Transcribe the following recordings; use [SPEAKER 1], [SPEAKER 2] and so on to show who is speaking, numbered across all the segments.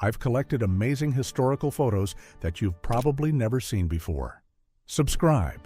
[SPEAKER 1] I've collected amazing historical photos that you've probably never seen before. Subscribe.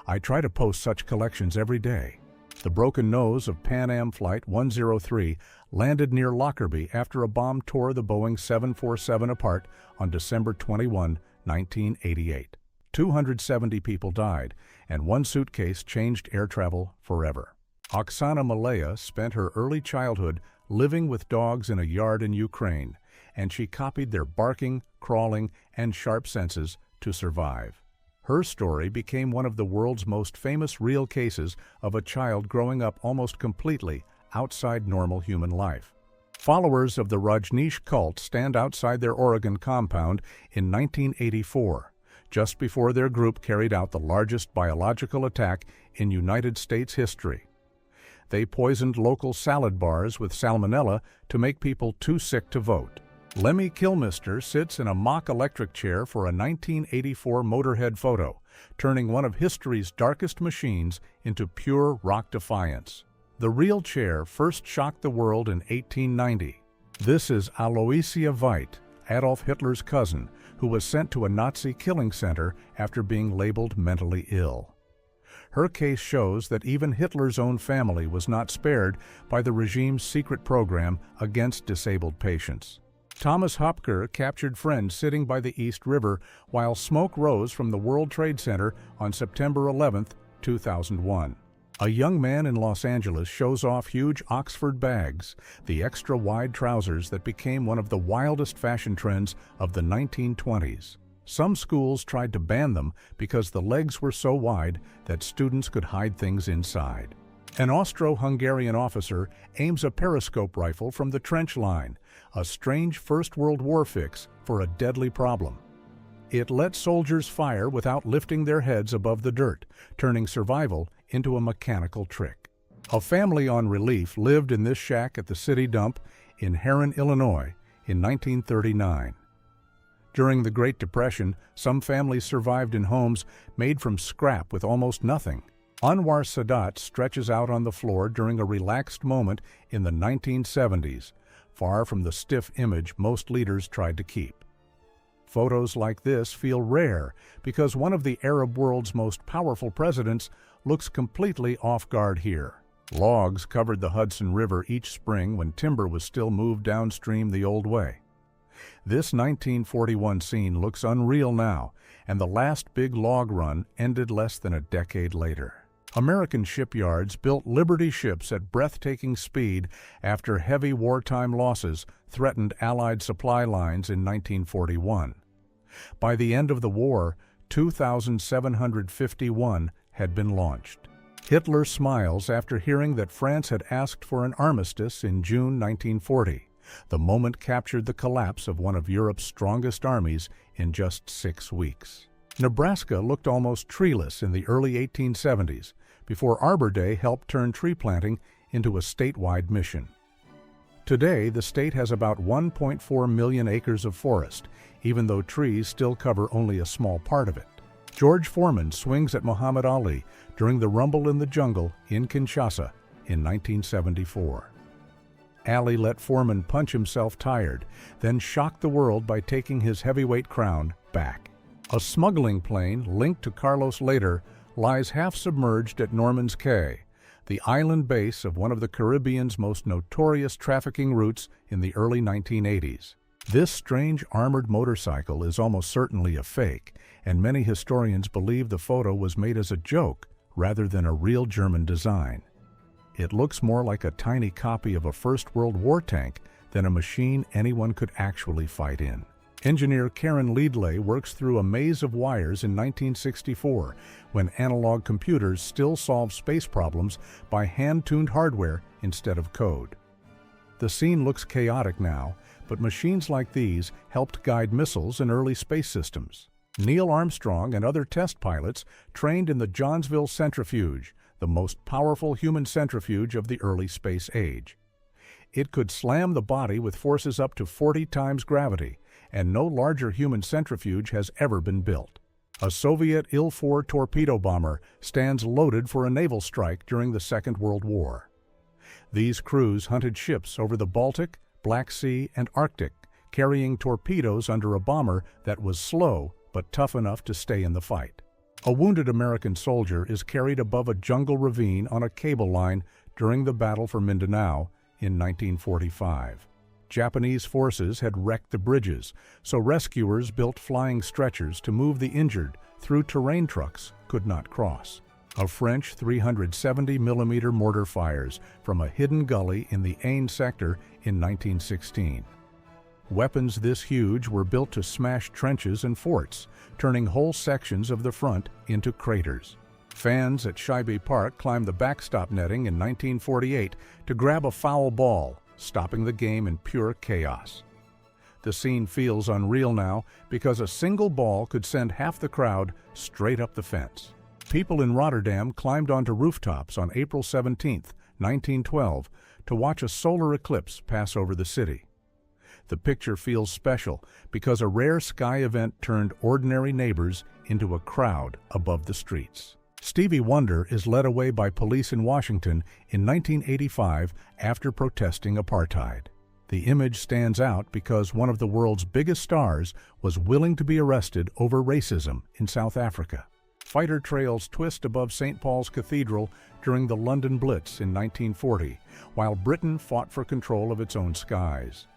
[SPEAKER 1] I try to post such collections every day. The broken nose of Pan Am Flight 103 landed near Lockerbie after a bomb tore the Boeing 747 apart on December 21, 1988. 270 people died, and one suitcase changed air travel forever. Oksana Malaya spent her early childhood living with dogs in a yard in Ukraine, and she copied their barking, crawling, and sharp senses to survive. Her story became one of the world's most famous real cases of a child growing up almost completely outside normal human life. Followers of the Rajneesh cult stand outside their Oregon compound in 1984, just before their group carried out the largest biological attack in United States history. They poisoned local salad bars with salmonella to make people too sick to vote. Lemmy Kilmister sits in a mock electric chair for a 1984 Motorhead photo, turning one of history's darkest machines into pure rock defiance. The real chair first shocked the world in 1890. This is Aloysia Veit, Adolf Hitler's cousin, who was sent to a Nazi killing center after being labeled mentally ill. Her case shows that even Hitler's own family was not spared by the regime's secret program against disabled patients. Thomas Hopker captured friends sitting by the East River while smoke rose from the World Trade Center on September 11, 2001. A young man in Los Angeles shows off huge Oxford bags, the extra-wide trousers that became one of the wildest fashion trends of the 1920s. Some schools tried to ban them because the legs were so wide that students could hide things inside. An Austro-Hungarian officer aims a periscope rifle from the trench line, a strange First World War fix for a deadly problem. It lets soldiers fire without lifting their heads above the dirt, turning survival into a mechanical trick. A family on relief lived in this shack at the city dump in Herrin, Illinois, in 1939. During the Great Depression, some families survived in homes made from scrap with almost nothing. Anwar Sadat stretches out on the floor during a relaxed moment in the 1970s, far from the stiff image most leaders tried to keep. Photos like this feel rare because one of the Arab world's most powerful presidents looks completely off guard here. Logs covered the Hudson River each spring when timber was still moved downstream the old way. This 1941 scene looks unreal now, and the last big log run ended less than a decade later. American shipyards built Liberty ships at breathtaking speed after heavy wartime losses threatened Allied supply lines in 1941. By the end of the war, 2,751 had been launched. Hitler smiles after hearing that France had asked for an armistice in June 1940. The moment captured the collapse of one of Europe's strongest armies in just 6 weeks. Nebraska looked almost treeless in the early 1870s, before Arbor Day helped turn tree planting into a statewide mission. Today, the state has about 1.4 million acres of forest, even though trees still cover only a small part of it. George Foreman swings at Muhammad Ali during the Rumble in the Jungle in Kinshasa in 1974. Ali let Foreman punch himself tired, then shocked the world by taking his heavyweight crown back. A smuggling plane linked to Carlos later lies half-submerged at Norman's Cay, the island base of one of the Caribbean's most notorious trafficking routes in the early 1980s. This strange armored motorcycle is almost certainly a fake, and many historians believe the photo was made as a joke rather than a real German design. It looks more like a tiny copy of a First World War tank than a machine anyone could actually fight in. Engineer Karen Leadley works through a maze of wires in 1964 when analog computers still solve space problems by hand-tuned hardware instead of code. The scene looks chaotic now, but machines like these helped guide missiles in early space systems. Neil Armstrong and other test pilots trained in the Johnsville centrifuge, the most powerful human centrifuge of the early space age. It could slam the body with forces up to 40 times gravity, and no larger human centrifuge has ever been built. A Soviet Il-4 torpedo bomber stands loaded for a naval strike during the Second World War. These crews hunted ships over the Baltic, Black Sea, and Arctic, carrying torpedoes under a bomber that was slow but tough enough to stay in the fight. A wounded American soldier is carried above a jungle ravine on a cable line during the Battle for Mindanao in 1945. Japanese forces had wrecked the bridges, so rescuers built flying stretchers to move the injured through terrain trucks could not cross. A French 370mm mortar fires from a hidden gully in the Aisne sector in 1916. Weapons this huge were built to smash trenches and forts, turning whole sections of the front into craters. Fans at Shibe Park climbed the backstop netting in 1948 to grab a foul ball, stopping the game in pure chaos. The scene feels unreal now because a single ball could send half the crowd straight up the fence. People in Rotterdam climbed onto rooftops on April 17, 1912, to watch a solar eclipse pass over the city. The picture feels special because a rare sky event turned ordinary neighbors into a crowd above the streets. Stevie Wonder is led away by police in Washington in 1985 after protesting apartheid. The image stands out because one of the world's biggest stars was willing to be arrested over racism in South Africa. Fighter trails twist above St. Paul's Cathedral during the London Blitz in 1940, while Britain fought for control of its own skies.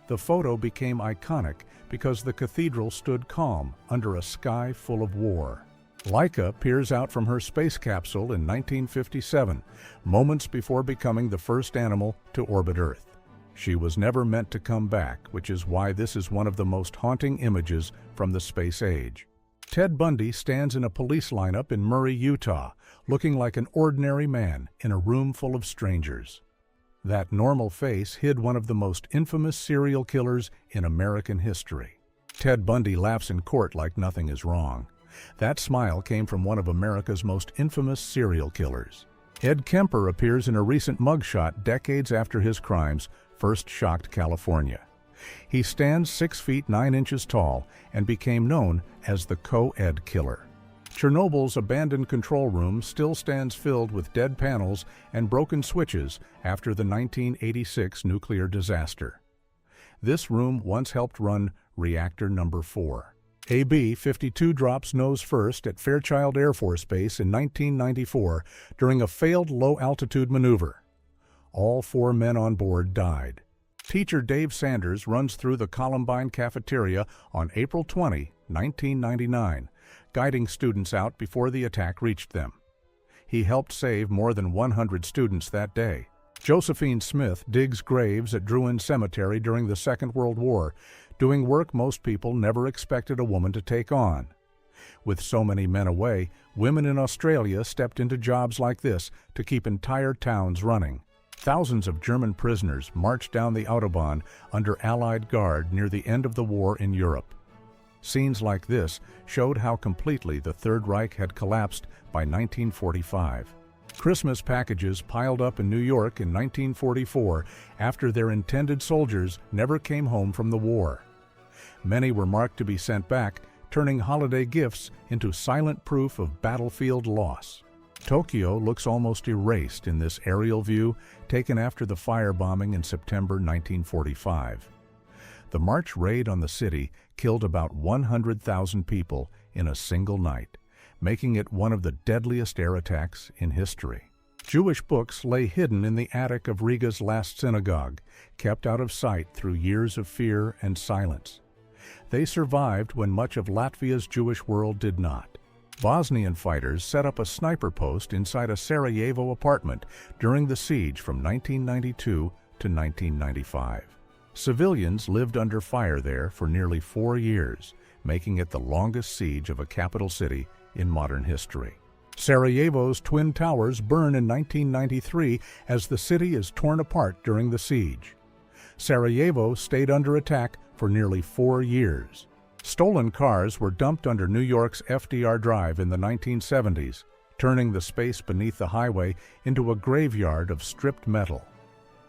[SPEAKER 1] The photo became iconic because the cathedral stood calm under a sky full of war. Laika peers out from her space capsule in 1957, moments before becoming the first animal to orbit Earth. She was never meant to come back, which is why this is one of the most haunting images from the space age. Ted Bundy stands in a police lineup in Murray, Utah, looking like an ordinary man in a room full of strangers. That normal face hid one of the most infamous serial killers in American history. Ted Bundy laughs in court like nothing is wrong. That smile came from one of America's most infamous serial killers. Ed Kemper appears in a recent mugshot decades after his crimes first shocked California. He stands 6 feet 9 inches tall and became known as the Co-Ed Killer. Chernobyl's abandoned control room still stands filled with dead panels and broken switches after the 1986 nuclear disaster. This room once helped run Reactor Number 4. AB-52 drops nose first at Fairchild Air Force Base in 1994 during a failed low-altitude maneuver. All 4 men on board died. Teacher Dave Sanders runs through the Columbine cafeteria on April 20, 1999, guiding students out before the attack reached them. He helped save more than 100 students that day. Josephine Smith digs graves at Druin Cemetery during the Second World War, doing work most people never expected a woman to take on. With so many men away, women in Australia stepped into jobs like this to keep entire towns running. Thousands of German prisoners marched down the Autobahn under Allied guard near the end of the war in Europe. Scenes like this showed how completely the Third Reich had collapsed by 1945. Christmas packages piled up in New York in 1944 after their intended soldiers never came home from the war. Many were marked to be sent back, turning holiday gifts into silent proof of battlefield loss. Tokyo looks almost erased in this aerial view taken after the firebombing in September 1945. The March raid on the city killed about 100,000 people in a single night, making it one of the deadliest air attacks in history. Jewish books lay hidden in the attic of Riga's last synagogue, kept out of sight through years of fear and silence. They survived when much of Latvia's Jewish world did not. Bosnian fighters set up a sniper post inside a Sarajevo apartment during the siege from 1992 to 1995. Civilians lived under fire there for nearly 4 years, making it the longest siege of a capital city in modern history. Sarajevo's Twin Towers burn in 1993 as the city is torn apart during the siege. Sarajevo stayed under attack for nearly 4 years. Stolen cars were dumped under New York's FDR Drive in the 1970s, turning the space beneath the highway into a graveyard of stripped metal.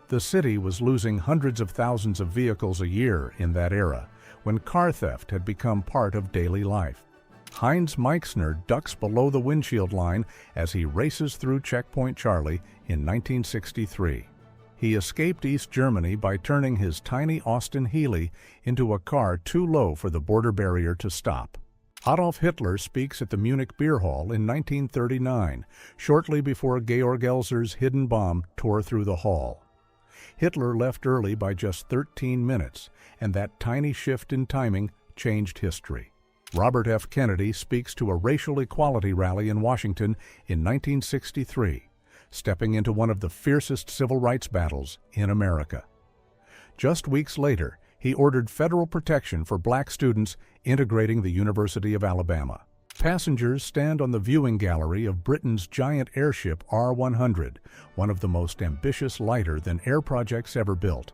[SPEAKER 1] The city was losing hundreds of thousands of vehicles a year in that era, when car theft had become part of daily life. Heinz Meixner ducks below the windshield line as he races through Checkpoint Charlie in 1963. He escaped East Germany by turning his tiny Austin Healey into a car too low for the border barrier to stop. Adolf Hitler speaks at the Munich Beer Hall in 1939, shortly before Georg Elzer's hidden bomb tore through the hall. Hitler left early by just 13 minutes, and that tiny shift in timing changed history. Robert F. Kennedy speaks to a racial equality rally in Washington in 1963, stepping into one of the fiercest civil rights battles in America. Just weeks later, he ordered federal protection for black students integrating the University of Alabama. Passengers stand on the viewing gallery of Britain's giant airship R-100, one of the most ambitious lighter-than-air projects ever built.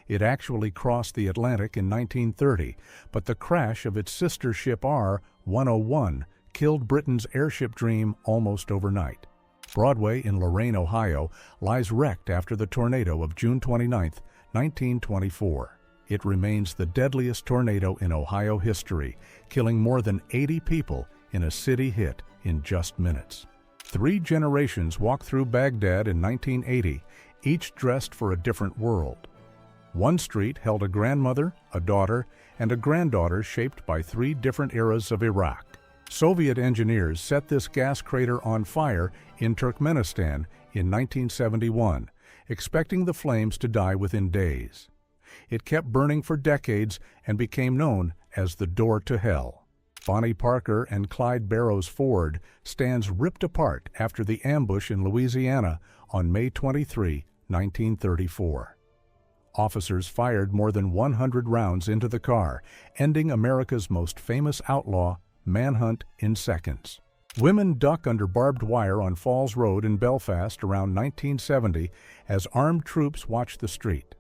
[SPEAKER 1] It actually crossed the Atlantic in 1930, but the crash of its sister ship R-101 killed Britain's airship dream almost overnight. Broadway in Lorain, Ohio, lies wrecked after the tornado of June 29, 1924. It remains the deadliest tornado in Ohio history, killing more than 80 people in a city hit in just minutes. 3 generations walked through Baghdad in 1980, each dressed for a different world. One street held a grandmother, a daughter, and a granddaughter shaped by 3 different eras of Iraq. Soviet engineers set this gas crater on fire in Turkmenistan in 1971, expecting the flames to die within days. It kept burning for decades and became known as the Door to Hell. Bonnie Parker and Clyde Barrows Ford stands ripped apart after the ambush in Louisiana on May 23, 1934. Officers fired more than 100 rounds into the car, ending America's most famous outlaw manhunt in seconds. Women duck under barbed wire on Falls Road in Belfast around 1970 as armed troops watch the street.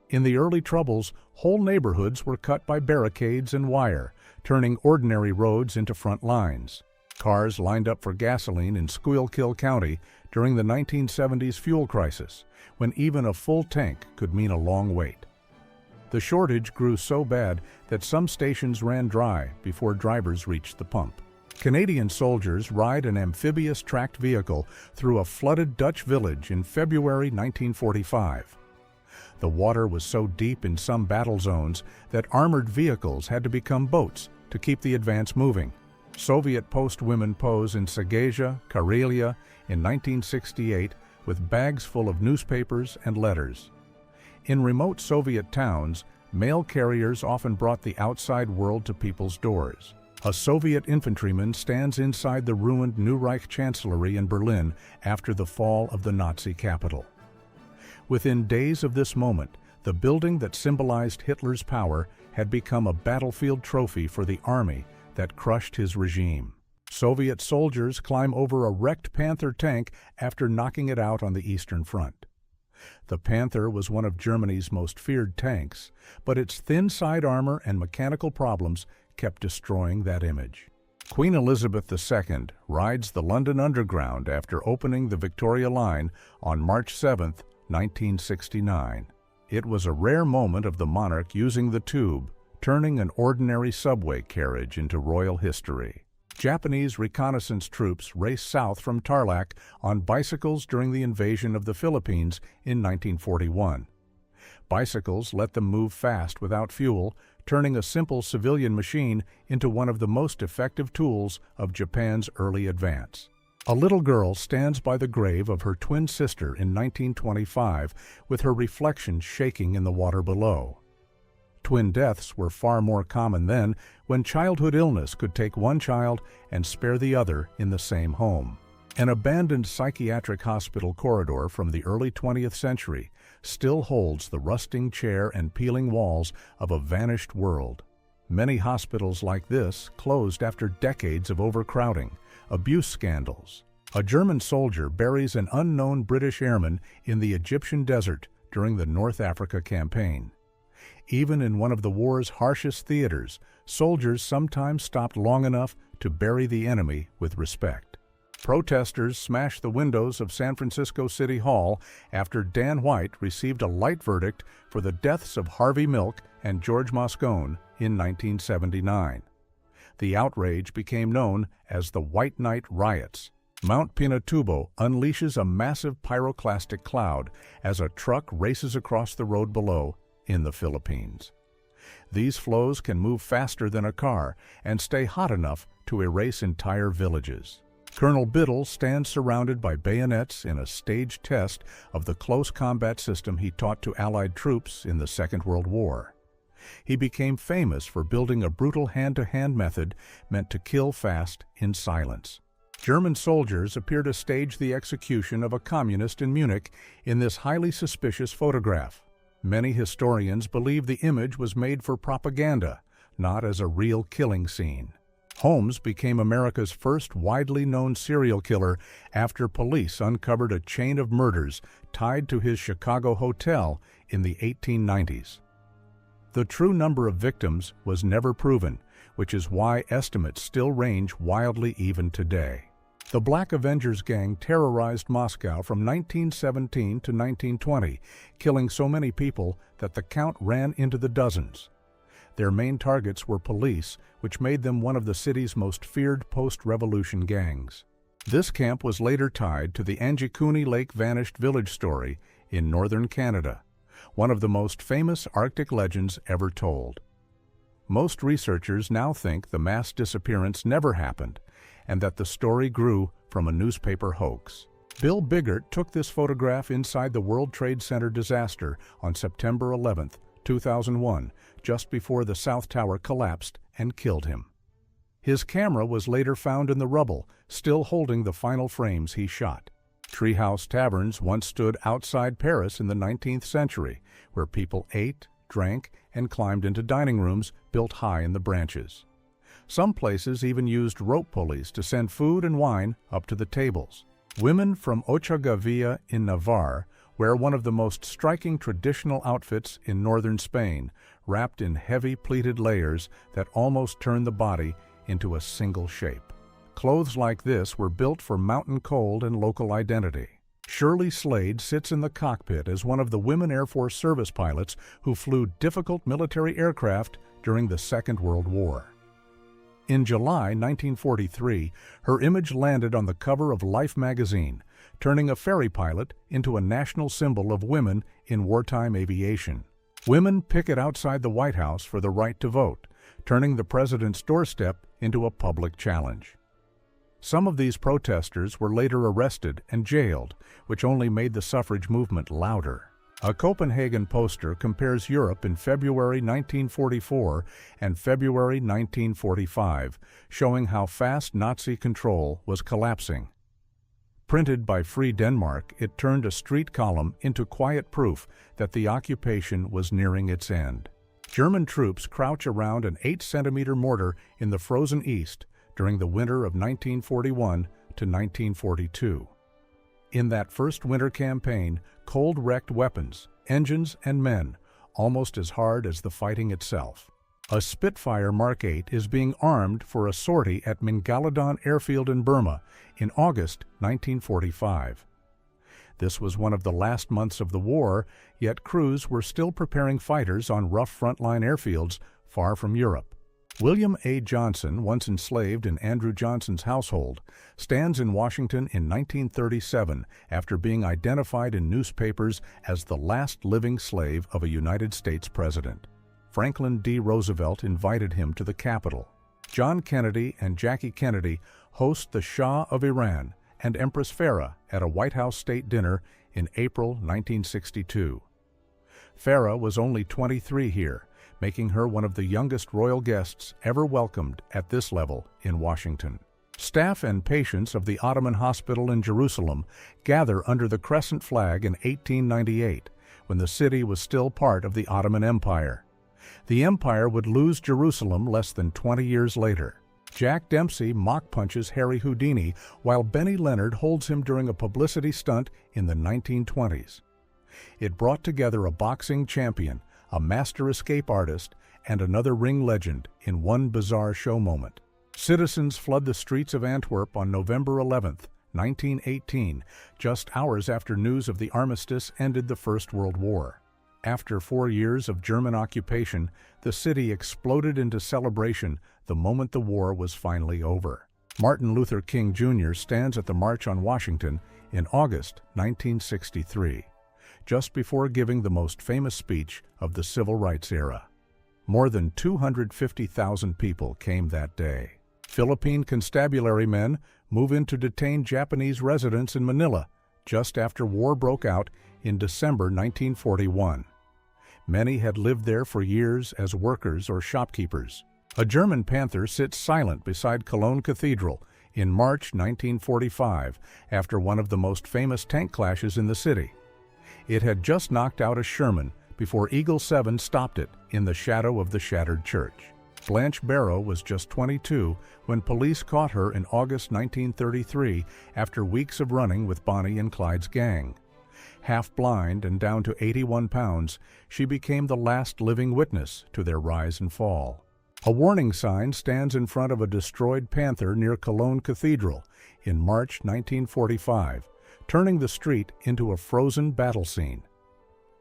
[SPEAKER 1] In the early Troubles, whole neighborhoods were cut by barricades and wire, turning ordinary roads into front lines. Cars lined up for gasoline in Schuylkill County during the 1970s fuel crisis, when even a full tank could mean a long wait. The shortage grew so bad that some stations ran dry before drivers reached the pump. Canadian soldiers ride an amphibious tracked vehicle through a flooded Dutch village in February 1945. The water was so deep in some battle zones that armored vehicles had to become boats to keep the advance moving. Soviet post-women pose in Silesia, Karelia in 1968 with bags full of newspapers and letters. In remote Soviet towns, mail carriers often brought the outside world to people's doors. A Soviet infantryman stands inside the ruined New Reich Chancellery in Berlin after the fall of the Nazi capital. Within days of this moment, the building that symbolized Hitler's power had become a battlefield trophy for the army that crushed his regime. Soviet soldiers climb over a wrecked Panther tank after knocking it out on the Eastern Front. The Panther was one of Germany's most feared tanks, but its thin side armor and mechanical problems kept destroying that image. Queen Elizabeth II rides the London Underground after opening the Victoria Line on March 7, 1969. It was a rare moment of the monarch using the tube, turning an ordinary subway carriage into royal history. Japanese reconnaissance troops raced south from Tarlac on bicycles during the invasion of the Philippines in 1941. Bicycles let them move fast without fuel, turning a simple civilian machine into one of the most effective tools of Japan's early advance. A little girl stands by the grave of her twin sister in 1925 with her reflection shaking in the water below. Twin deaths were far more common then, when childhood illness could take one child and spare the other in the same home. An abandoned psychiatric hospital corridor from the early 20th century still holds the rusting chair and peeling walls of a vanished world. Many hospitals like this closed after decades of overcrowding, abuse scandals. A German soldier buries an unknown British airman in the Egyptian desert during the North Africa campaign. Even in one of the war's harshest theaters, soldiers sometimes stopped long enough to bury the enemy with respect. Protesters smashed the windows of San Francisco City Hall after Dan White received a light verdict for the deaths of Harvey Milk and George Moscone in 1979. The outrage became known as the White Night Riots, Mount Pinatubo unleashes a massive pyroclastic cloud as a truck races across the road below in the Philippines. These flows can move faster than a car and stay hot enough to erase entire villages. Colonel Biddle stands surrounded by bayonets in a staged test of the close combat system he taught to Allied troops in the Second World War. He became famous for building a brutal hand-to-hand method meant to kill fast in silence. German soldiers appear to stage the execution of a communist in Munich in this highly suspicious photograph. Many historians believe the image was made for propaganda, not as a real killing scene. Holmes became America's first widely known serial killer after police uncovered a chain of murders tied to his Chicago hotel in the 1890s. The true number of victims was never proven, which is why estimates still range wildly even today. The Black Avengers gang terrorized Moscow from 1917 to 1920, killing so many people that the count ran into the dozens. Their main targets were police, which made them one of the city's most feared post-revolution gangs. This camp was later tied to the Anjikuni Lake Vanished Village story in northern Canada, one of the most famous Arctic legends ever told. Most researchers now think the mass disappearance never happened, and that the story grew from a newspaper hoax. Bill Biggert took this photograph inside the World Trade Center disaster on September 11, 2001, just before the South Tower collapsed and killed him. His camera was later found in the rubble, still holding the final frames he shot. Treehouse taverns once stood outside Paris in the 19th century, where people ate, drank, and climbed into dining rooms built high in the branches. Some places even used rope pulleys to send food and wine up to the tables. Women from Ochagavia in Navarre wear one of the most striking traditional outfits in northern Spain, wrapped in heavy pleated layers that almost turn the body into a single shape. Clothes like this were built for mountain cold and local identity. Shirley Slade sits in the cockpit as one of the women Air Force service pilots who flew difficult military aircraft during the Second World War. In July 1943, her image landed on the cover of Life magazine, turning a ferry pilot into a national symbol of women in wartime aviation. Women picket outside the White House for the right to vote, turning the president's doorstep into a public challenge. Some of these protesters were later arrested and jailed, which only made the suffrage movement louder. A Copenhagen poster compares Europe in February 1944 and February 1945, showing how fast Nazi control was collapsing. Printed by Free Denmark, it turned a street column into quiet proof that the occupation was nearing its end. German troops crouch around an 8-centimeter mortar in the frozen east during the winter of 1941 to 1942. In that first winter campaign, cold wrecked weapons, engines, and men, almost as hard as the fighting itself. A Spitfire Mark 8 is being armed for a sortie at Mingaladon Airfield in Burma in August 1945. This was one of the last months of the war, yet crews were still preparing fighters on rough frontline airfields far from Europe. William A. Johnson, once enslaved in Andrew Johnson's household, stands in Washington in 1937 after being identified in newspapers as the last living slave of a United States president. Franklin D. Roosevelt invited him to the Capitol. John Kennedy and Jackie Kennedy host the Shah of Iran and Empress Farah at a White House state dinner in April 1962. Farah was only 23 here, making her one of the youngest royal guests ever welcomed at this level in Washington. Staff and patients of the Ottoman Hospital in Jerusalem gather under the crescent flag in 1898, when the city was still part of the Ottoman Empire. The empire would lose Jerusalem less than 20 years later. Jack Dempsey mock punches Harry Houdini while Benny Leonard holds him during a publicity stunt in the 1920s. It brought together a boxing champion, a master escape artist, and another ring legend in one bizarre show moment. Citizens flood the streets of Antwerp on November 11, 1918, just hours after news of the armistice ended the First World War. After 4 years of German occupation, the city exploded into celebration the moment the war was finally over. Martin Luther King Jr. stands at the March on Washington in August 1963, just before giving the most famous speech of the Civil Rights era. More than 250,000 people came that day. Philippine constabulary men move in to detain Japanese residents in Manila just after war broke out in December 1941. Many had lived there for years as workers or shopkeepers. A German Panther sits silent beside Cologne Cathedral in March 1945 after one of the most famous tank clashes in the city. It had just knocked out a Sherman before Eagle 7 stopped it in the shadow of the shattered church. Blanche Barrow was just 22 when police caught her in August 1933 after weeks of running with Bonnie and Clyde's gang. Half blind and down to 81 pounds, she became the last living witness to their rise and fall. A warning sign stands in front of a destroyed Panther near Cologne Cathedral in March 1945, turning the street into a frozen battle scene.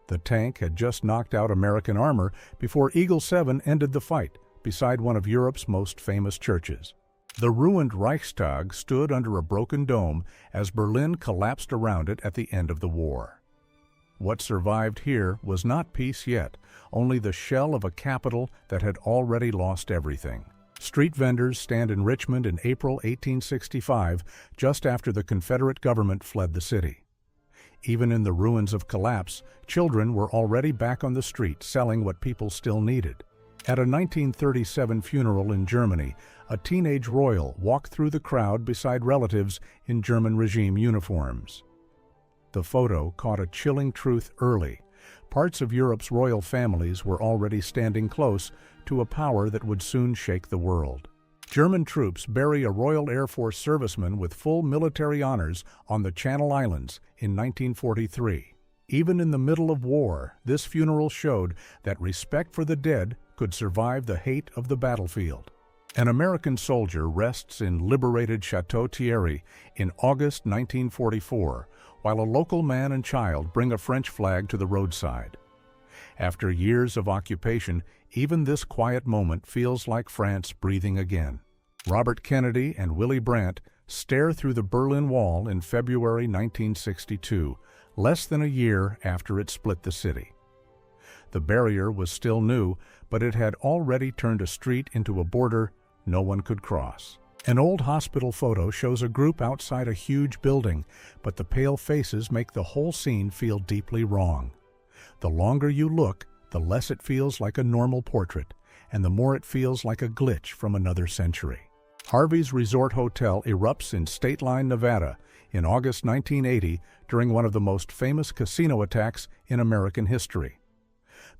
[SPEAKER 1] The tank had just knocked out American armor before Eagle 7 ended the fight beside one of Europe's most famous churches. The ruined Reichstag stood under a broken dome as Berlin collapsed around it at the end of the war. What survived here was not peace yet, only the shell of a capital that had already lost everything. Street vendors stand in Richmond in April 1865, just after the Confederate government fled the city. Even in the ruins of collapse, children were already back on the street selling what people still needed. At a 1937 funeral in Germany, a teenage royal walked through the crowd beside relatives in German regime uniforms. The photo caught a chilling truth early. Parts of Europe's royal families were already standing close to a power that would soon shake the world. German troops bury a Royal Air Force serviceman with full military honors on the Channel Islands in 1943. Even in the middle of war, this funeral showed that respect for the dead could survive the hate of the battlefield. An American soldier rests in liberated Chateau Thierry in August 1944, while a local man and child bring a French flag to the roadside. After years of occupation, even this quiet moment feels like France breathing again. Robert Kennedy and Willy Brandt stare through the Berlin Wall in February 1962, less than a year after it split the city. The barrier was still new, but it had already turned a street into a border no one could cross. An old hospital photo shows a group outside a huge building, but the pale faces make the whole scene feel deeply wrong. The longer you look, the less it feels like a normal portrait, and the more it feels like a glitch from another century. Harvey's Resort Hotel erupts in State Line, Nevada, in August 1980 during one of the most famous casino attacks in American history.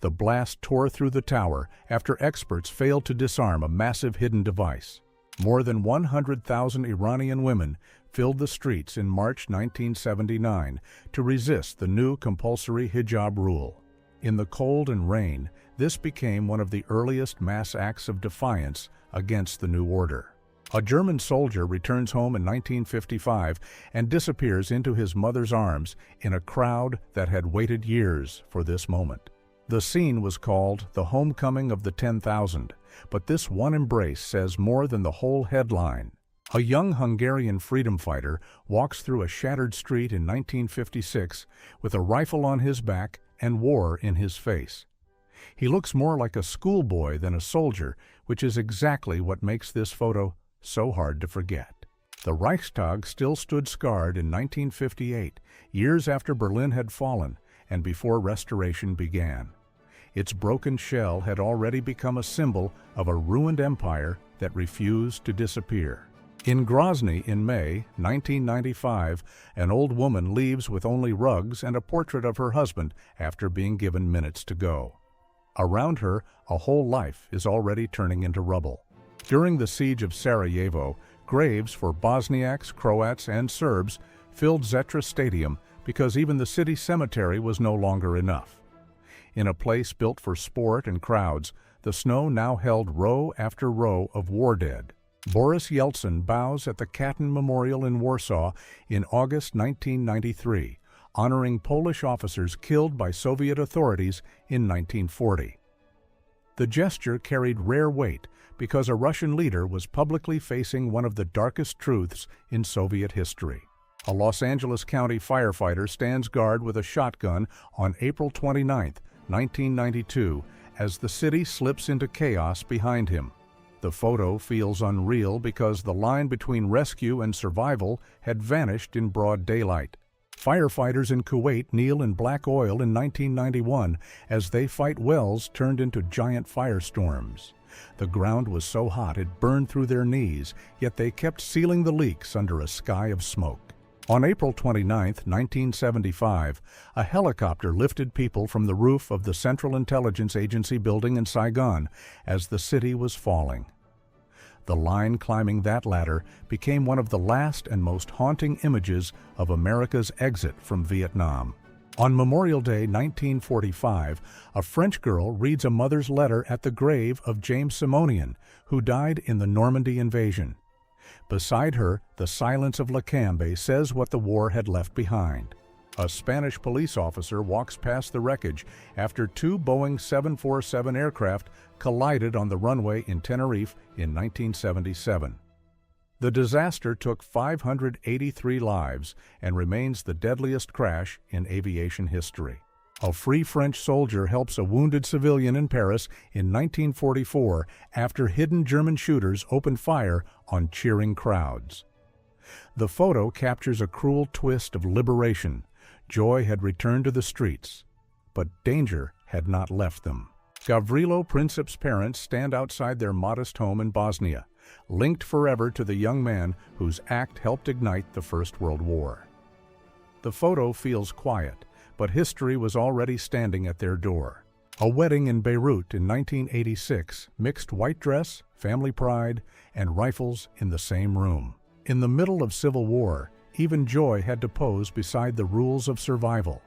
[SPEAKER 1] The blast tore through the tower after experts failed to disarm a massive hidden device. More than 100,000 Iranian women filled the streets in March 1979 to resist the new compulsory hijab rule. In the cold and rain, this became one of the earliest mass acts of defiance against the new order. A German soldier returns home in 1955 and disappears into his mother's arms in a crowd that had waited years for this moment. The scene was called The Homecoming of the 10,000, but this one embrace says more than the whole headline. A young Hungarian freedom fighter walks through a shattered street in 1956 with a rifle on his back and war in his face. He looks more like a schoolboy than a soldier, which is exactly what makes this photo so hard to forget. The Reichstag still stood scarred in 1958, years after Berlin had fallen and before restoration began. Its broken shell had already become a symbol of a ruined empire that refused to disappear. In Grozny in May 1995, an old woman leaves with only rugs and a portrait of her husband after being given minutes to go. Around her, a whole life is already turning into rubble. During the siege of Sarajevo, graves for Bosniaks, Croats, and Serbs filled Zetra Stadium because even the city cemetery was no longer enough. In a place built for sport and crowds, the snow now held row after row of war dead. Boris Yeltsin bows at the Katyn Memorial in Warsaw in August 1993, honoring Polish officers killed by Soviet authorities in 1940. The gesture carried rare weight because a Russian leader was publicly facing one of the darkest truths in Soviet history. A Los Angeles County firefighter stands guard with a shotgun on April 29, 1992, as the city slips into chaos behind him. The photo feels unreal because the line between rescue and survival had vanished in broad daylight. Firefighters in Kuwait kneel in black oil in 1991 as they fight wells turned into giant firestorms. The ground was so hot it burned through their knees, yet they kept sealing the leaks under a sky of smoke. On April 29, 1975, a helicopter lifted people from the roof of the Central Intelligence Agency building in Saigon as the city was falling. The line climbing that ladder became one of the last and most haunting images of America's exit from Vietnam. On Memorial Day 1945, a French girl reads a mother's letter at the grave of James Simonian, who died in the Normandy invasion. Beside her, the silence of Lacambe says what the war had left behind. A Spanish police officer walks past the wreckage after two Boeing 747 aircraft collided on the runway in Tenerife in 1977. The disaster took 583 lives and remains the deadliest crash in aviation history. A Free French soldier helps a wounded civilian in Paris in 1944 after hidden German shooters opened fire on cheering crowds. The photo captures a cruel twist of liberation. Joy had returned to the streets, but danger had not left them. Gavrilo Princip's parents stand outside their modest home in Bosnia, linked forever to the young man whose act helped ignite the First World War. The photo feels quiet, but history was already standing at their door. A wedding in Beirut in 1986 mixed white dress, family pride, and rifles in the same room. In the middle of civil war, even joy had to pose beside the rules of survival.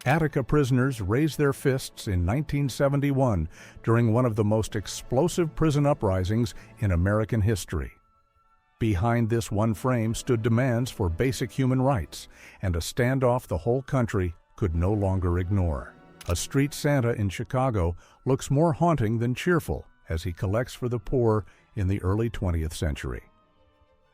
[SPEAKER 1] Attica prisoners raised their fists in 1971 during one of the most explosive prison uprisings in American history. Behind this one frame stood demands for basic human rights and a standoff the whole country could no longer ignore. A street Santa in Chicago looks more haunting than cheerful as he collects for the poor in the early 20th century.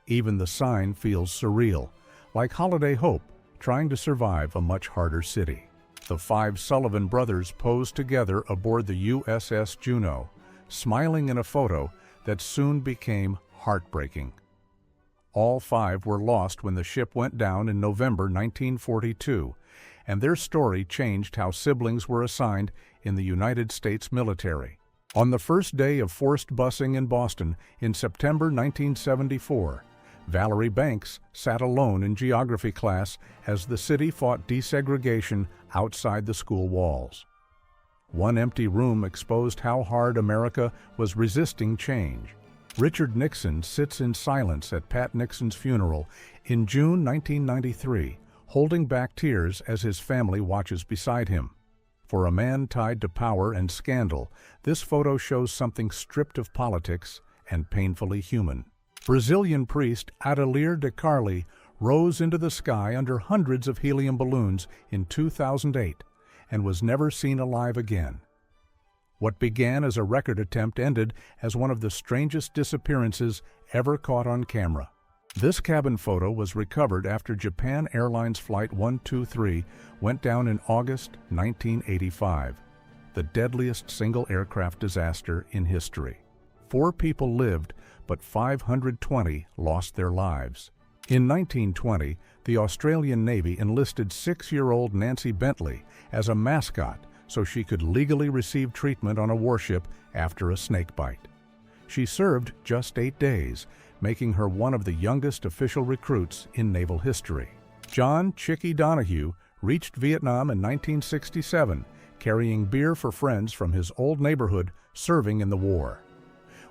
[SPEAKER 1] Even the sign feels surreal, like holiday hope trying to survive a much harder city. The five Sullivan brothers pose together aboard the USS Juneau, smiling in a photo that soon became heartbreaking. All five were lost when the ship went down in November 1942, and their story changed how siblings were assigned in the United States military. On the first day of forced busing in Boston in September 1974, Valerie Banks sat alone in geography class as the city fought desegregation outside the school walls. One empty room exposed how hard America was resisting change. Richard Nixon sits in silence at Pat Nixon's funeral in June 1993, holding back tears as his family watches beside him. For a man tied to power and scandal, this photo shows something stripped of politics and painfully human. Brazilian priest Adelir de Carli rose into the sky under hundreds of helium balloons in 2008 and was never seen alive again. What began as a record attempt ended as one of the strangest disappearances ever caught on camera. This cabin photo was recovered after Japan Airlines Flight 123 went down in August 1985, the deadliest single aircraft disaster in history. 4 people lived, but 520 lost their lives. In 1920, the Australian Navy enlisted 6-year-old Nancy Bentley as a mascot so she could legally receive treatment on a warship after a snake bite. She served just 8 days, making her one of the youngest official recruits in naval history. John "Chicky" Donahue reached Vietnam in 1967, carrying beer for friends from his old neighborhood serving in the war.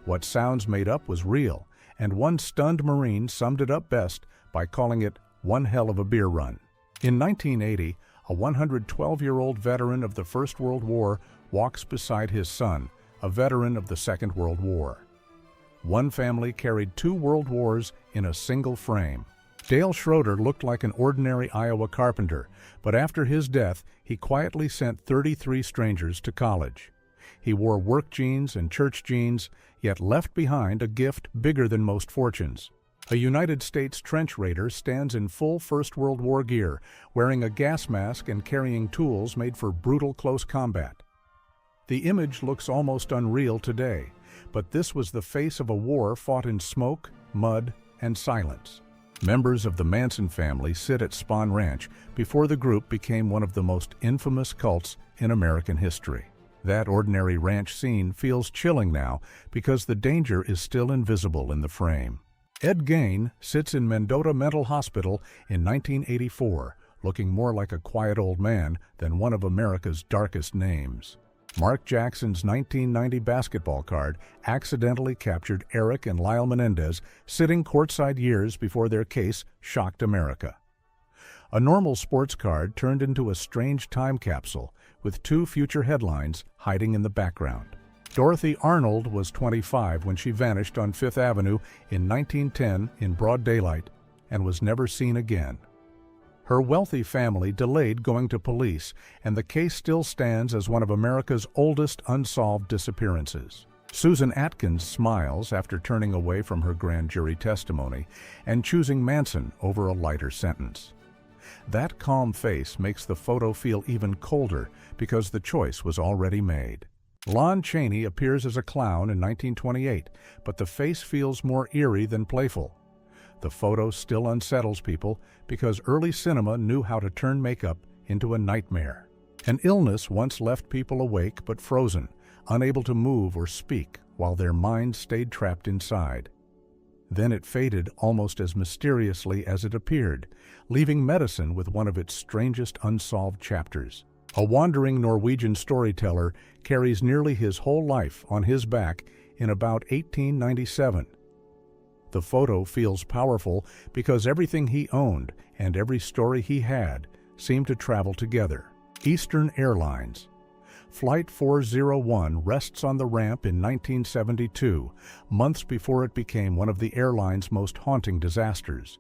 [SPEAKER 1] What sounds made up was real, and one stunned Marine summed it up best by calling it one hell of a beer run. In 1980, a 112-year-old veteran of the First World War walks beside his son, a veteran of the Second World War. One family carried 2 world wars in a single frame. Dale Schroeder looked like an ordinary Iowa carpenter, but after his death, he quietly sent 33 strangers to college. He wore work jeans and church jeans, yet left behind a gift bigger than most fortunes. A United States trench raider stands in full First World War gear, wearing a gas mask and carrying tools made for brutal close combat. The image looks almost unreal today, but this was the face of a war fought in smoke, mud, and silence. Members of the Manson family sit at Spahn Ranch before the group became one of the most infamous cults in American history. That ordinary ranch scene feels chilling now because the danger is still invisible in the frame. Ed Gein sits in Mendota Mental Hospital in 1984, looking more like a quiet old man than one of America's darkest names. Mark Jackson's 1990 basketball card accidentally captured Eric and Lyle Menendez sitting courtside years before their case shocked America. A normal sports card turned into a strange time capsule with two future headlines hiding in the background. Dorothy Arnold was 25 when she vanished on Fifth Avenue in 1910 in broad daylight and was never seen again. Her wealthy family delayed going to police, and the case still stands as one of America's oldest unsolved disappearances. Susan Atkins smiles after turning away from her grand jury testimony and choosing Manson over a lighter sentence. That calm face makes the photo feel even colder because the choice was already made. Lon Chaney appears as a clown in 1928, but the face feels more eerie than playful. The photo still unsettles people because early cinema knew how to turn makeup into a nightmare. An illness once left people awake but frozen, unable to move or speak while their minds stayed trapped inside. Then it faded almost as mysteriously as it appeared, leaving medicine with one of its strangest unsolved chapters. A wandering Norwegian storyteller carries nearly his whole life on his back in about 1897. The photo feels powerful because everything he owned and every story he had seemed to travel together. Eastern Airlines. Flight 401 rests on the ramp in 1972, months before it became one of the airline's most haunting disasters.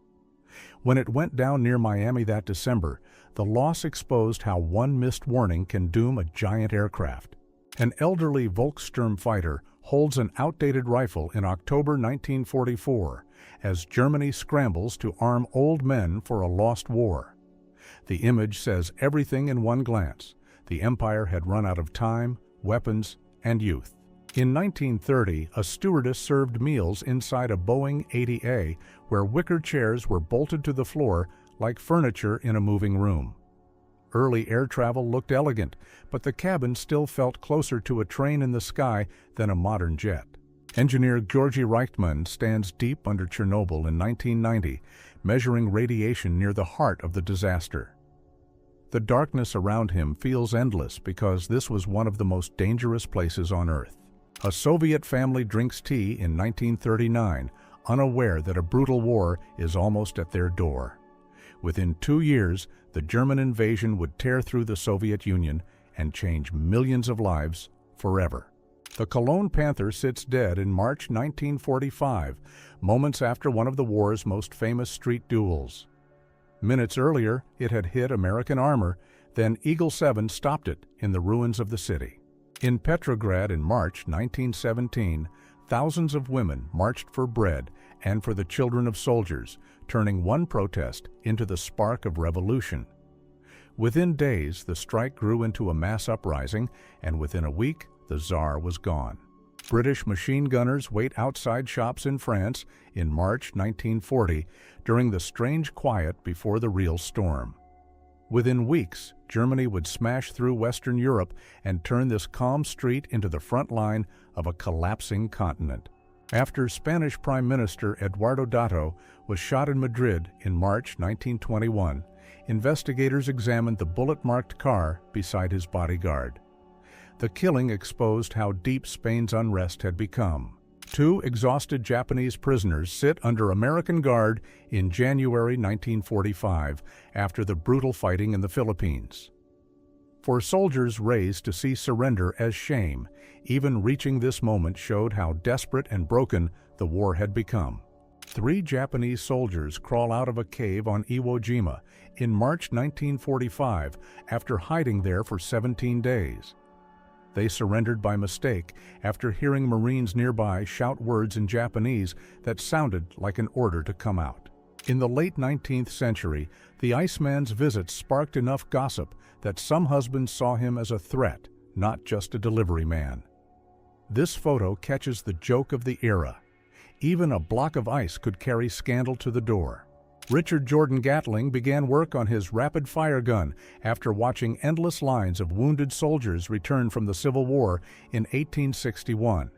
[SPEAKER 1] When it went down near Miami that December, the loss exposed how one missed warning can doom a giant aircraft. An elderly Volkssturm fighter holds an outdated rifle in October 1944 as Germany scrambles to arm old men for a lost war. The image says everything in one glance. The empire had run out of time, weapons, and youth. In 1930, a stewardess served meals inside a Boeing 80A where wicker chairs were bolted to the floor like furniture in a moving room. Early air travel looked elegant, but the cabin still felt closer to a train in the sky than a modern jet. Engineer Georgi Reichtman stands deep under Chernobyl in 1990, measuring radiation near the heart of the disaster. The darkness around him feels endless because this was one of the most dangerous places on Earth. A Soviet family drinks tea in 1939, unaware that a brutal war is almost at their door. Within 2 years, the German invasion would tear through the Soviet Union and change millions of lives forever. The Cologne Panther sits dead in March 1945, moments after one of the war's most famous street duels. Minutes earlier, it had hit American armor, then Eagle 7 stopped it in the ruins of the city. In Petrograd in March 1917, thousands of women marched for bread and for the children of soldiers, turning one protest into the spark of revolution. Within days, the strike grew into a mass uprising, and within a week, the Tsar was gone. British machine gunners wait outside shops in France in March 1940 during the strange quiet before the real storm. Within weeks, Germany would smash through Western Europe and turn this calm street into the front line of a collapsing continent. After Spanish Prime Minister Eduardo Dato was shot in Madrid in March 1921, investigators examined the bullet-marked car beside his bodyguard. The killing exposed how deep Spain's unrest had become. 2 exhausted Japanese prisoners sit under American guard in January 1945 after the brutal fighting in the Philippines. For soldiers raised to see surrender as shame, even reaching this moment showed how desperate and broken the war had become. 3 Japanese soldiers crawl out of a cave on Iwo Jima in March 1945 after hiding there for 17 days. They surrendered by mistake after hearing Marines nearby shout words in Japanese that sounded like an order to come out. In the late 19th century, the Iceman's visit sparked enough gossip that some husbands saw him as a threat, not just a delivery man. This photo catches the joke of the era. Even a block of ice could carry scandal to the door. Richard Jordan Gatling began work on his rapid-fire gun after watching endless lines of wounded soldiers return from the Civil War in 1861.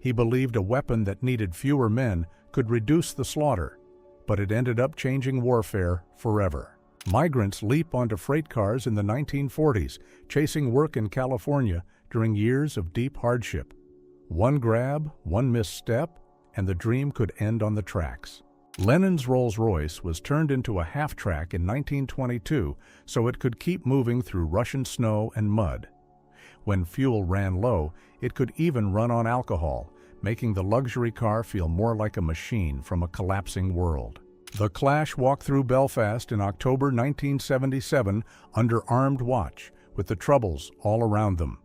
[SPEAKER 1] He believed a weapon that needed fewer men could reduce the slaughter, but it ended up changing warfare forever. Migrants leap onto freight cars in the 1940s, chasing work in California during years of deep hardship. One grab, one misstep, and the dream could end on the tracks. Lenin's Rolls-Royce was turned into a half-track in 1922 so it could keep moving through Russian snow and mud. When fuel ran low, it could even run on alcohol, making the luxury car feel more like a machine from a collapsing world. The Clash walked through Belfast in October 1977 under armed watch, with the Troubles all around them.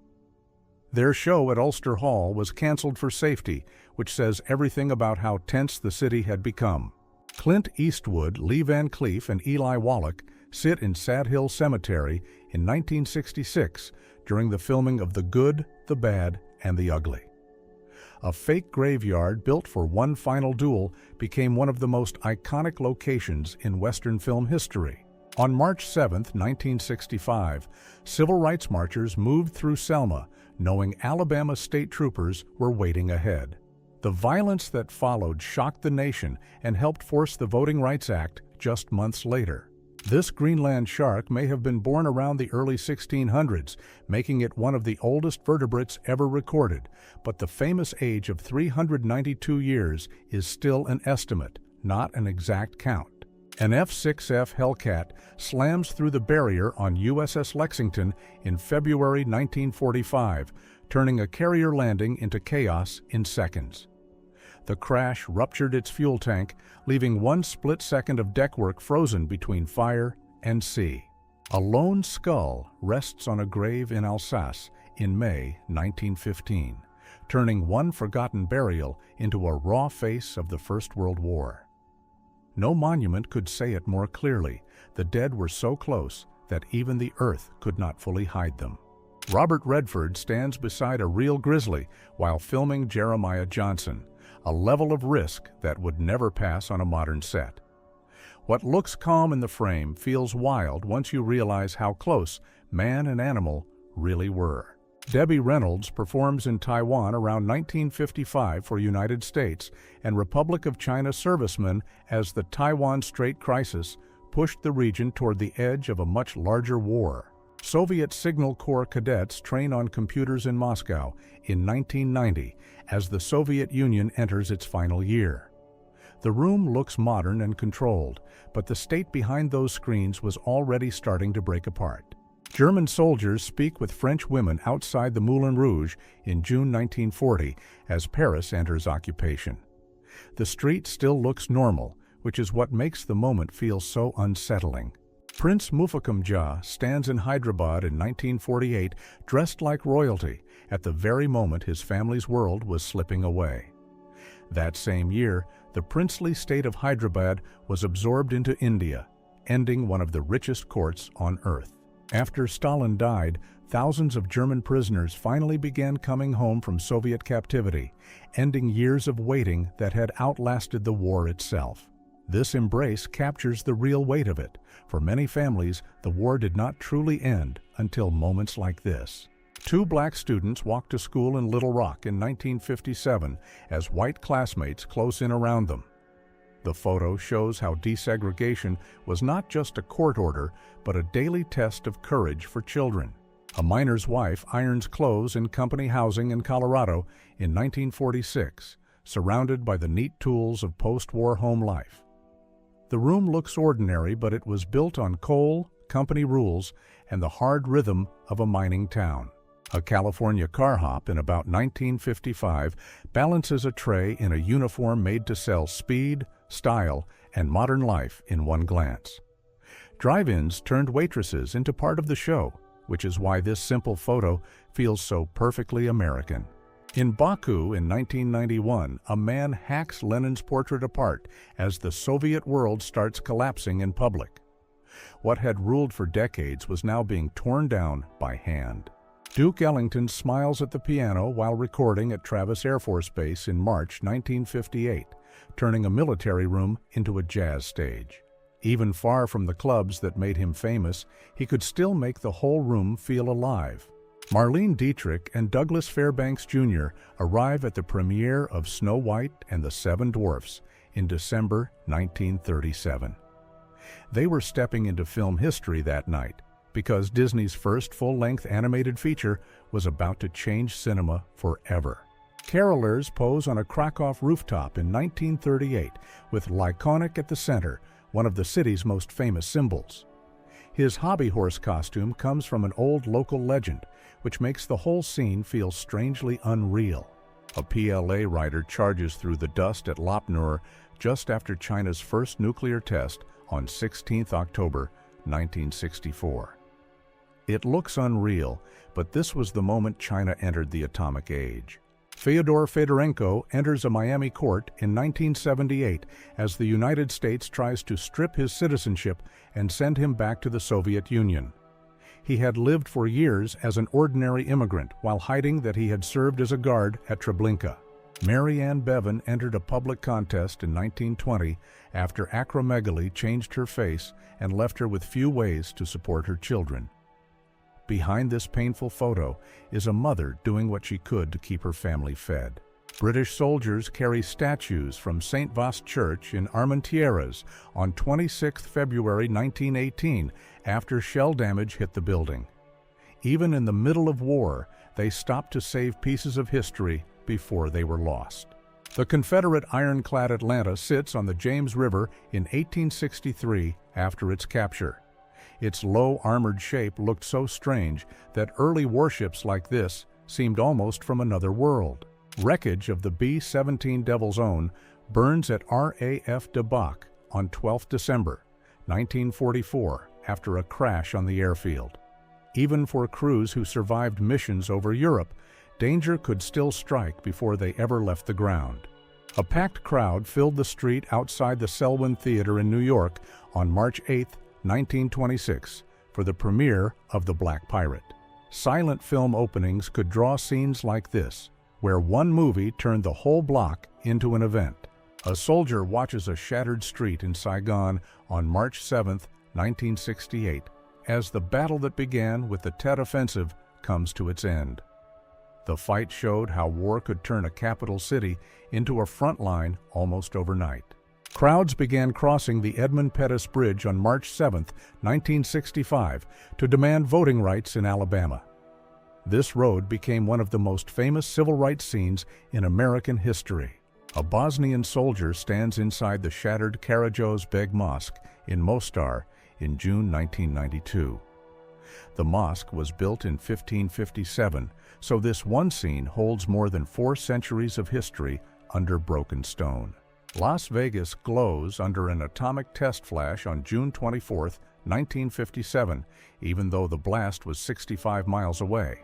[SPEAKER 1] Their show at Ulster Hall was cancelled for safety, which says everything about how tense the city had become. Clint Eastwood, Lee Van Cleef, and Eli Wallach sit in Sad Hill Cemetery in 1966 during the filming of The Good, the Bad, and the Ugly. A fake graveyard built for one final duel became one of the most iconic locations in Western film history. On March 7, 1965, civil rights marchers moved through Selma, knowing Alabama state troopers were waiting ahead. The violence that followed shocked the nation and helped force the Voting Rights Act just months later. This Greenland shark may have been born around the early 1600s, making it one of the oldest vertebrates ever recorded, but the famous age of 392 years is still an estimate, not an exact count. An F-6F Hellcat slams through the barrier on USS Lexington in February 1945, turning a carrier landing into chaos in seconds. The crash ruptured its fuel tank, leaving one split second of deckwork frozen between fire and sea. A lone skull rests on a grave in Alsace in May 1915, turning one forgotten burial into a raw face of the First World War. No monument could say it more clearly. The dead were so close that even the earth could not fully hide them. Robert Redford stands beside a real grizzly while filming Jeremiah Johnson, a level of risk that would never pass on a modern set. What looks calm in the frame feels wild once you realize how close man and animal really were. Debbie Reynolds performs in Taiwan around 1955 for United States and Republic of China servicemen as the Taiwan Strait crisis pushed the region toward the edge of a much larger war. Soviet Signal Corps cadets train on computers in Moscow in 1990 as the Soviet Union enters its final year. The room looks modern and controlled, but the state behind those screens was already starting to break apart. German soldiers speak with French women outside the Moulin Rouge in June 1940 as Paris enters occupation. The street still looks normal, which is what makes the moment feel so unsettling. Prince Mufakham Jah stands in Hyderabad in 1948 dressed like royalty at the very moment his family's world was slipping away. That same year, the princely state of Hyderabad was absorbed into India, ending one of the richest courts on earth. After Stalin died, thousands of German prisoners finally began coming home from Soviet captivity, ending years of waiting that had outlasted the war itself. This embrace captures the real weight of it. For many families, the war did not truly end until moments like this. Two black students walked to school in Little Rock in 1957 as white classmates close in around them. The photo shows how desegregation was not just a court order, but a daily test of courage for children. A miner's wife irons clothes in company housing in Colorado in 1946, surrounded by the neat tools of post-war home life. The room looks ordinary, but it was built on coal, company rules, and the hard rhythm of a mining town. A California car hop in about 1955 balances a tray in a uniform made to sell speed, style, and modern life in one glance. Drive-ins turned waitresses into part of the show, which is why this simple photo feels so perfectly American. In Baku in 1991, a man hacks Lenin's portrait apart as the Soviet world starts collapsing in public. What had ruled for decades was now being torn down by hand. Duke Ellington smiles at the piano while recording at Travis Air Force Base in March 1958, turning a military room into a jazz stage. Even far from the clubs that made him famous, he could still make the whole room feel alive. Marlene Dietrich and Douglas Fairbanks Jr. arrive at the premiere of Snow White and the Seven Dwarfs in December 1937. They were stepping into film history that night because Disney's first full-length animated feature was about to change cinema forever. Carolers pose on a Krakow rooftop in 1938 with Lykonik at the center, one of the city's most famous symbols. His hobby horse costume comes from an old local legend, which makes the whole scene feel strangely unreal. A PLA rider charges through the dust at Lop Nur just after China's first nuclear test on 16 October 1964. It looks unreal, but this was the moment China entered the atomic age. Fyodor Fedorenko enters a Miami court in 1978 as the United States tries to strip his citizenship and send him back to the Soviet Union. He had lived for years as an ordinary immigrant while hiding that he had served as a guard at Treblinka. Mary Ann Bevan entered a public contest in 1920 after acromegaly changed her face and left her with few ways to support her children. Behind this painful photo is a mother doing what she could to keep her family fed. British soldiers carry statues from St. Vaast Church in Armentières on 26 February 1918 after shell damage hit the building. Even in the middle of war, they stopped to save pieces of history before they were lost. The Confederate ironclad Atlanta sits on the James River in 1863 after its capture. Its low armored shape looked so strange that early warships like this seemed almost from another world. Wreckage of the B-17 Devil's Own burns at RAF de Bach on 12 December 1944 after a crash on the airfield. Even for crews who survived missions over Europe, danger could still strike before they ever left the ground. A packed crowd filled the street outside the Selwyn Theater in New York on March 8, 1926, for the premiere of The Black Pirate. Silent film openings could draw scenes like this, where one movie turned the whole block into an event. A soldier watches a shattered street in Saigon on March 7, 1968, as the battle that began with the Tet Offensive comes to its end. The fight showed how war could turn a capital city into a front line almost overnight. Crowds began crossing the Edmund Pettus Bridge on March 7, 1965, to demand voting rights in Alabama. This road became one of the most famous civil rights scenes in American history. A Bosnian soldier stands inside the shattered Karađož Beg Mosque in Mostar in June 1992. The mosque was built in 1557, so this one scene holds more than 4 centuries of history under broken stone. Las Vegas glows under an atomic test flash on June 24, 1957, even though the blast was 65 miles away.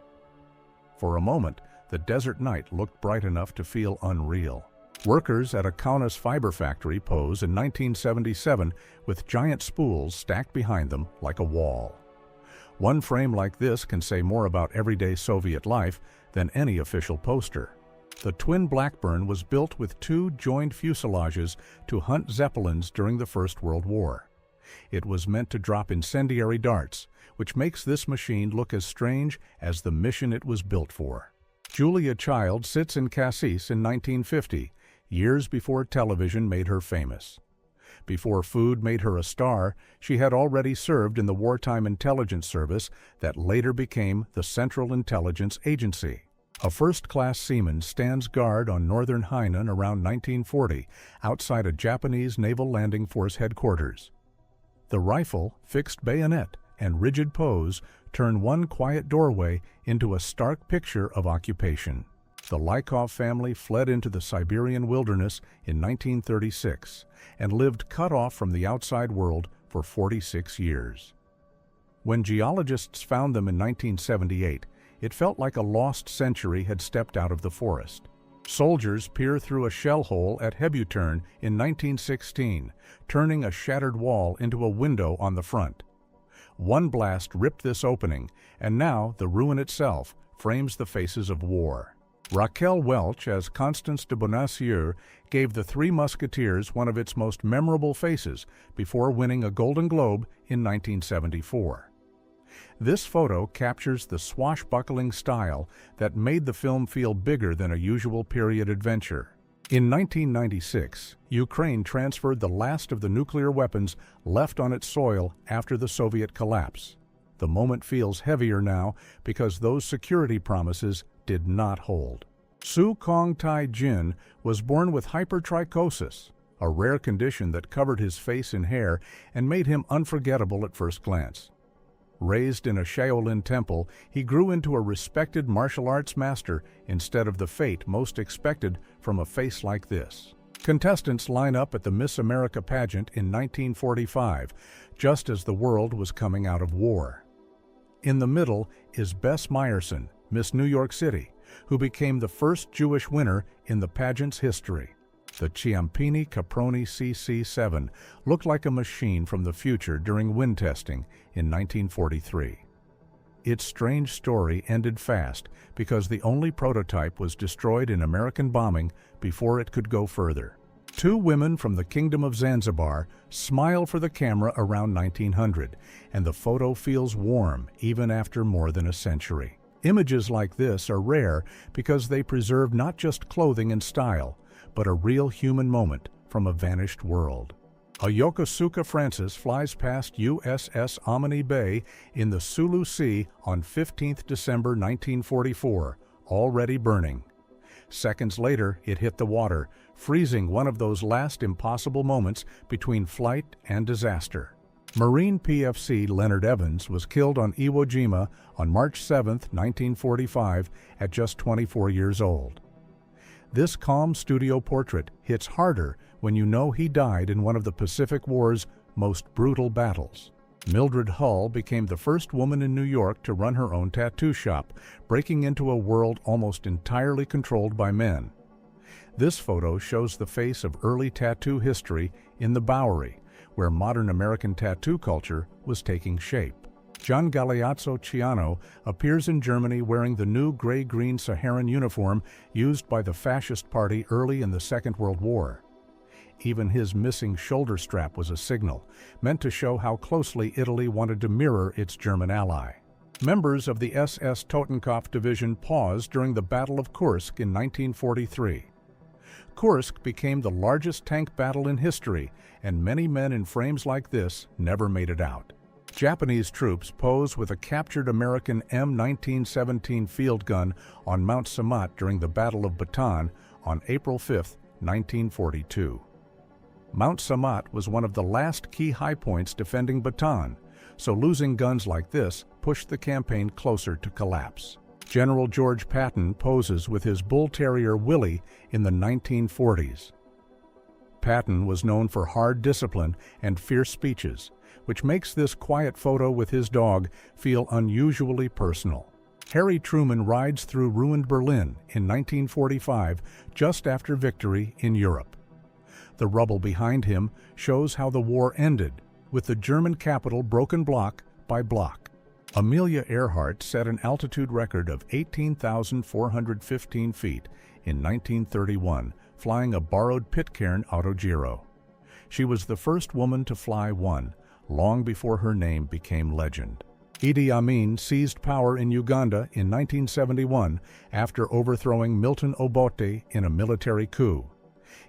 [SPEAKER 1] For a moment, the desert night looked bright enough to feel unreal. Workers at a Kaunas fiber factory pose in 1977 with giant spools stacked behind them like a wall. One frame like this can say more about everyday Soviet life than any official poster. The twin Blackburn was built with 2 joined fuselages to hunt Zeppelins during the First World War. It was meant to drop incendiary darts, which makes this machine look as strange as the mission it was built for. Julia Child sits in Cassis in 1950, years before television made her famous. Before food made her a star, she had already served in the wartime intelligence service that later became the Central Intelligence Agency. A first-class seaman stands guard on northern Hainan around 1940, outside a Japanese Naval Landing Force headquarters. The rifle, fixed bayonet, and rigid pose turn one quiet doorway into a stark picture of occupation. The Lykov family fled into the Siberian wilderness in 1936 and lived cut off from the outside world for 46 years. When geologists found them in 1978, it felt like a lost century had stepped out of the forest. Soldiers peer through a shell hole at Hebuterne in 1916, turning a shattered wall into a window on the front. One blast ripped this opening, and now the ruin itself frames the faces of war. Raquel Welch as Constance de Bonacieux gave The Three Musketeers one of its most memorable faces before winning a Golden Globe in 1974. This photo captures the swashbuckling style that made the film feel bigger than a usual period adventure. In 1996, Ukraine transferred the last of the nuclear weapons left on its soil after the Soviet collapse. The moment feels heavier now because those security promises did not hold. Su Kong Tai Jin was born with hypertrichosis, a rare condition that covered his face and hair and made him unforgettable at first glance. Raised in a Shaolin temple, he grew into a respected martial arts master instead of the fate most expected from a face like this. Contestants line up at the Miss America pageant in 1945, just as the world was coming out of war. In the middle is Bess Meyerson, Miss New York City, who became the first Jewish winner in the pageant's history. The Ciampini Caproni CC7 looked like a machine from the future during wind testing in 1943. Its strange story ended fast because the only prototype was destroyed in American bombing before it could go further. Two women from the Kingdom of Zanzibar smile for the camera around 1900, and the photo feels warm even after more than a century. Images like this are rare because they preserve not just clothing and style, but a real human moment from a vanished world. A Yokosuka Francis flies past USS Amini Bay in the Sulu Sea on 15th December 1944, already burning. Seconds later, it hit the water, freezing one of those last impossible moments between flight and disaster. Marine PFC Leonard Evans was killed on Iwo Jima on March 7, 1945, at just 24 years old. This calm studio portrait hits harder when you know he died in one of the Pacific War's most brutal battles. Mildred Hull became the first woman in New York to run her own tattoo shop, breaking into a world almost entirely controlled by men. This photo shows the face of early tattoo history in the Bowery, where modern American tattoo culture was taking shape. Gian Galeazzo Ciano appears in Germany wearing the new gray-green Saharan uniform used by the Fascist Party early in the Second World War. Even his missing shoulder strap was a signal, meant to show how closely Italy wanted to mirror its German ally. Members of the SS Totenkopf Division paused during the Battle of Kursk in 1943. Kursk became the largest tank battle in history, and many men in frames like this never made it out. Japanese troops pose with a captured American M1917 field gun on Mount Samat during the Battle of Bataan on April 5, 1942. Mount Samat was one of the last key high points defending Bataan, so losing guns like this pushed the campaign closer to collapse. General George Patton poses with his bull terrier Willie in the 1940s. Patton was known for hard discipline and fierce speeches, which makes this quiet photo with his dog feel unusually personal. Harry Truman rides through ruined Berlin in 1945, just after victory in Europe. The rubble behind him shows how the war ended, with the German capital broken block by block. Amelia Earhart set an altitude record of 18,415 feet in 1931, flying a borrowed Pitcairn Autogiro. She was the first woman to fly one, long before her name became legend. Idi Amin seized power in Uganda in 1971 after overthrowing Milton Obote in a military coup.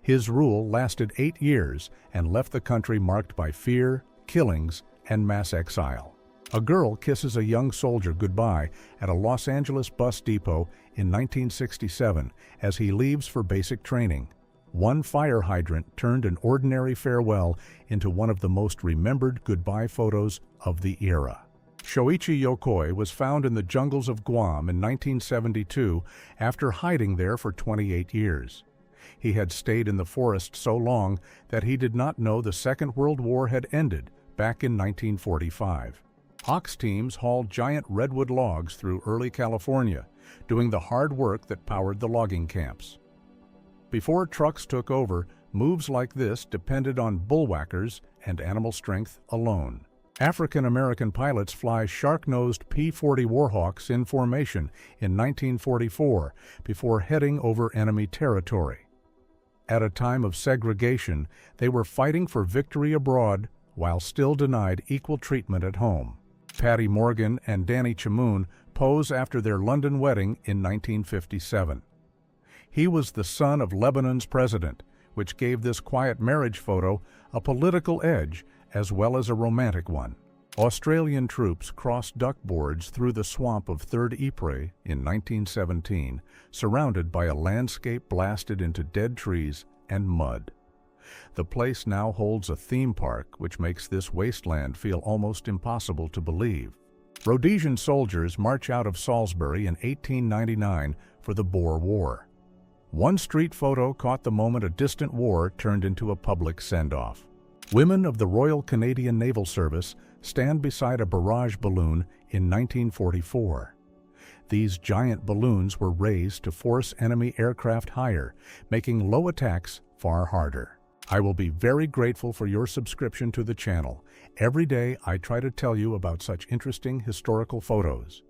[SPEAKER 1] His rule lasted 8 years and left the country marked by fear, killings, and mass exile. A girl kisses a young soldier goodbye at a Los Angeles bus depot in 1967 as he leaves for basic training. One fire hydrant turned an ordinary farewell into one of the most remembered goodbye photos of the era. Shoichi Yokoi was found in the jungles of Guam in 1972 after hiding there for 28 years. He had stayed in the forest so long that he did not know the Second World War had ended back in 1945. Ox teams hauled giant redwood logs through early California, doing the hard work that powered the logging camps. Before trucks took over, moves like this depended on bullwhackers and animal strength alone. African-American pilots fly shark-nosed P-40 Warhawks in formation in 1944 before heading over enemy territory. At a time of segregation, they were fighting for victory abroad while still denied equal treatment at home. Patty Morgan and Danny Chamoun pose after their London wedding in 1957. He was the son of Lebanon's president, which gave this quiet marriage photo a political edge as well as a romantic one. Australian troops crossed duckboards through the swamp of 3rd Ypres in 1917, surrounded by a landscape blasted into dead trees and mud. The place now holds a theme park, which makes this wasteland feel almost impossible to believe. Rhodesian soldiers march out of Salisbury in 1899 for the Boer War. One street photo caught the moment a distant war turned into a public send-off. Women of the Royal Canadian Naval Service stand beside a barrage balloon in 1944. These giant balloons were raised to force enemy aircraft higher, making low attacks far harder. I will be very grateful for your subscription to the channel. Every day I try to tell you about such interesting historical photos.